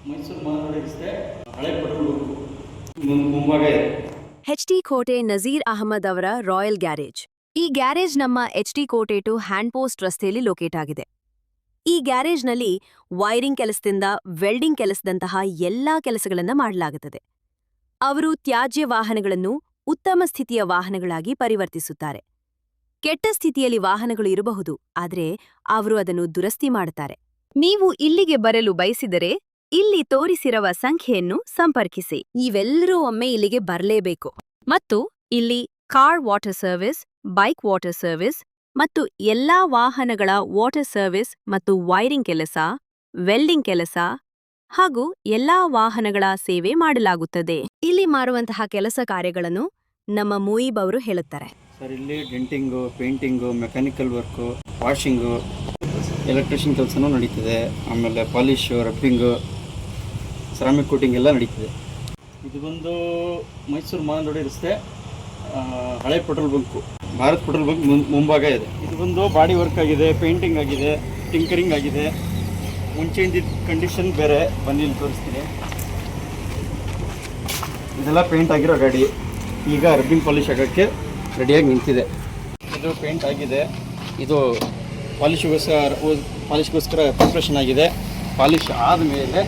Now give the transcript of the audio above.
ಮೈಸೂರು ಮಹಾನಗರ ರಸ್ತೆ ಹಳೆ ಪೆಟ್ರೋಲ್ ಬಂಕ್ ಮುಂಭಾಗ ಇದೆ. ಎಚ್ಡಿ ಕೋಟೆ ನಜೀರ್ ಅಹಮದ್ ಅವರ ರಾಯಲ್ ಗ್ಯಾರೇಜ್. ಈ ಗ್ಯಾರೇಜ್ ನಮ್ಮ ಎಚ್ಡಿ ಕೋಟೆ ಟು ಹ್ಯಾಂಡ್ ಪೋಸ್ಟ್ ರಸ್ತೆಯಲ್ಲಿ ಲೊಕೇಟ್ ಆಗಿದೆ. ಈ ಗ್ಯಾರೇಜ್ನಲ್ಲಿ ವೈರಿಂಗ್ ಕೆಲಸದಿಂದ ವೆಲ್ಡಿಂಗ್ ಕೆಲಸದಂತಹ ಎಲ್ಲಾ ಕೆಲಸಗಳನ್ನ ಮಾಡಲಾಗುತ್ತದೆ. ಅವರು ತ್ಯಾಜ್ಯ ವಾಹನಗಳನ್ನು ಉತ್ತಮ ಸ್ಥಿತಿಯ ವಾಹನಗಳಾಗಿ ಪರಿವರ್ತಿಸುತ್ತಾರೆ. ಕೆಟ್ಟ ಸ್ಥಿತಿಯಲ್ಲಿ ವಾಹನಗಳು ಇರಬಹುದು, ಆದರೆ ಅವರು ಅದನ್ನು ದುರಸ್ತಿ ಮಾಡುತ್ತಾರೆ. ನೀವು ಇಲ್ಲಿಗೆ ಬರಲು ಬಯಸಿದರೆ ಇಲ್ಲಿ ತೋರಿಸಿರುವ ಸಂಖ್ಯೆಯನ್ನು ಸಂಪರ್ಕಿಸಿ. ನೀವೆಲ್ಲರೂ ಒಮ್ಮೆ ಇಲ್ಲಿಗೆ ಬರಲೇಬೇಕು. ಮತ್ತು ಇಲ್ಲಿ car water service, bike water service ಮತ್ತು ಎಲ್ಲಾ ವಾಹನಗಳ ವಾಟರ್ ಸರ್ವಿಸ್ ಮತ್ತು ವೈರಿಂಗ್ ಕೆಲಸ, ವೆಲ್ಡಿಂಗ್ ಕೆಲಸ ಹಾಗೂ ಎಲ್ಲಾ ವಾಹನಗಳ ಸೇವೆ ಮಾಡಲಾಗುತ್ತದೆ. ಇಲ್ಲಿ ಮಾರುವಂತಹ ಕೆಲಸ ಕಾರ್ಯಗಳನ್ನು ನಮ್ಮ ಮುಯಿಬ್ ಅವರು ಹೇಳುತ್ತಾರೆ. ಸರ್, ಇಲ್ಲಿ denting, painting, mechanical work, washing, electrician ಕೆಲಸನೂ ನಡೀತದೆ. ಆಮೇಲೆ ಪಾಲಿಶು, ರಬ್ಬಿಂಗು, ಸೆರಾಮಿಕ್ ಕೋಟಿಂಗ್ ಎಲ್ಲ ನಡೀತದೆ. ಇದು ಬಂದು ಮೈಸೂರು ಮಹಾನಗರ ರಸ್ತೆ ಹಳೆ petrol bunk, Bharat petrol bunk ಮುಂಭಾಗ ಇದೆ. ಇದು ಬಂದು ಬಾಡಿ ವರ್ಕ್ ಆಗಿದೆ, ಪೇಂಟಿಂಗ್ ಆಗಿದೆ, ಟಿಂಕರಿಂಗ್ ಆಗಿದೆ. ಮುಂಚೆಯಿಂದ ಕಂಡೀಷನ್ ಬೇರೆ, ಬಂದಿಲ್ಲಿ ತೋರಿಸ್ತೀನಿ. ಇದೆಲ್ಲ ಪೇಂಟ್ ಆಗಿರೋ ಗಾಡಿ ಈಗ ರಬ್ಬಿಂಗ್ ಪಾಲಿಶ್ ಆಗೋಕ್ಕೆ ರೆಡಿಯಾಗಿ ನಿಂತಿದೆ. ಇದು ಪೇಂಟ್ ಆಗಿದೆ, ಇದು ಪಾಲಿಷ್ಗೋಸ್ಕರ ಪ್ರಿಪ್ರೇಷನ್ ಆಗಿದೆ. ಪಾಲಿಶ್ ಆದಮೇಲೆ